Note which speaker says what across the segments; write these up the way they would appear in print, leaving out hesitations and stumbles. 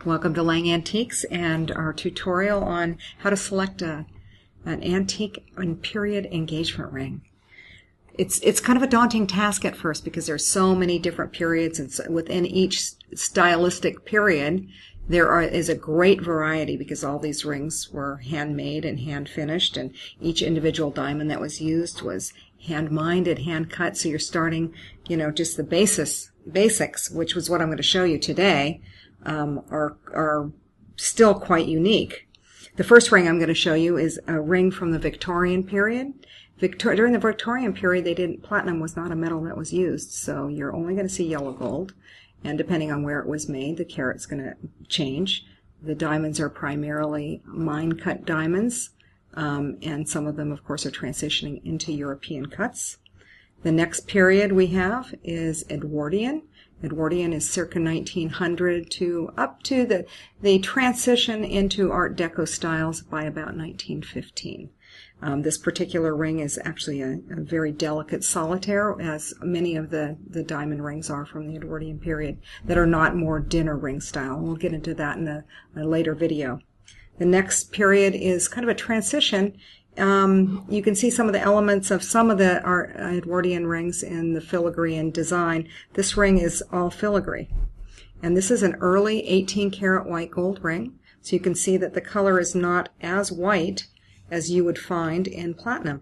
Speaker 1: Welcome to Lang Antiques and our tutorial on how to select an antique and period engagement ring. It's kind of a daunting task at first because there's so many different periods, and within each stylistic period is a great variety because all these rings were handmade and hand finished, and each individual diamond that was used was hand mined and hand cut. So you're starting, just the basics, which was what I'm going to show you today. Are still quite unique. The first ring I'm going to show you is a ring from the Victorian period. During the Victorian period, platinum was not a metal that was used, so you're only going to see yellow gold, and depending on where it was made, the carat's going to change. The diamonds are primarily mine-cut diamonds, and some of them, of course, are transitioning into European cuts. The next period we have is Edwardian. Edwardian is circa 1900 to up to the transition into Art Deco styles by about 1915. This particular ring is actually a very delicate solitaire, as many of the diamond rings are from the Edwardian period that are not more dinner ring style. We'll get into that in a later video. The next period is kind of a transition. You can see some of the elements of some of the Edwardian rings in the filigree and design. This ring is all filigree. And this is an early 18 karat white gold ring. So you can see that the color is not as white as you would find in platinum.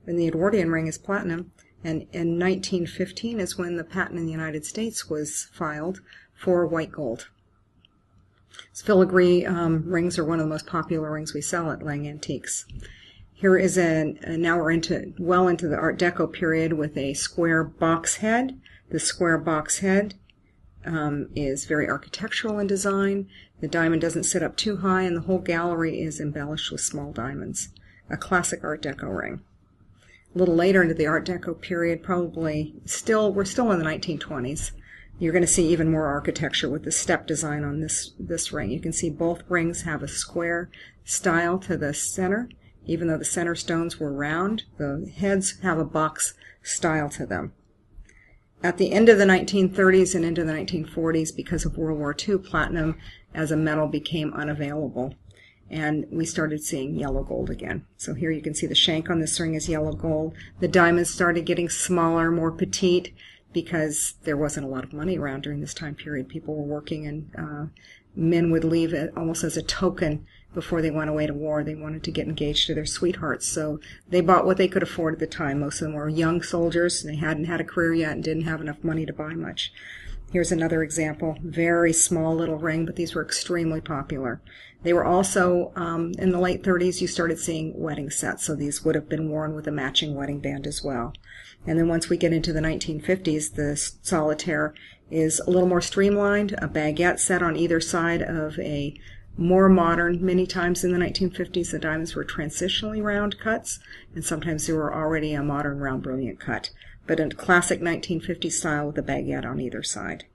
Speaker 1: And the Edwardian ring is platinum. And in 1915 is when the patent in the United States was filed for white gold. So filigree rings are one of the most popular rings we sell at Lang Antiques. Here is now we're well into the Art Deco period with a square box head. The square box head is very architectural in design. The diamond doesn't sit up too high, and the whole gallery is embellished with small diamonds. A classic Art Deco ring. A little later into the Art Deco period, we're still in the 1920s. You're going to see even more architecture with the step design on this ring. You can see both rings have a square style to the center. Even though the center stones were round, the heads have a box style to them. At the end of the 1930s and into the 1940s, because of World War II, platinum as a metal became unavailable, and we started seeing yellow gold again. So here you can see the shank on this ring is yellow gold. The diamonds started getting smaller, more petite, because there wasn't a lot of money around during this time period. People were working, and men would leave it almost as a token before they went away to war. They wanted to get engaged to their sweethearts, so they bought what they could afford at the time. Most of them were young soldiers. They hadn't had a career yet and didn't have enough money to buy much. Here's another example. Very small little ring, but these were extremely popular. They were also, in the late 30s, you started seeing wedding sets, so these would have been worn with a matching wedding band as well. And then once we get into the 1950s, the solitaire is a little more streamlined, a baguette set on either side of a more modern. Many times in the 1950s, the diamonds were transitionally round cuts, and sometimes they were already a modern round brilliant cut, but a classic 1950s style with a baguette on either side.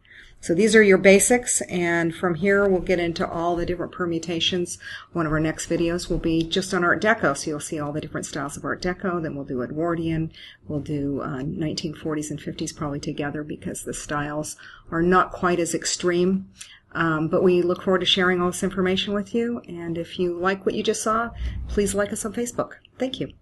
Speaker 1: So these are your basics, and from here we'll get into all the different permutations. One of our next videos will be just on Art Deco, so you'll see all the different styles of Art Deco. Then we'll do Edwardian, we'll do 1940s and 50s probably together because the styles are not quite as extreme. But we look forward to sharing all this information with you, and if you like what you just saw, please like us on Facebook. Thank you.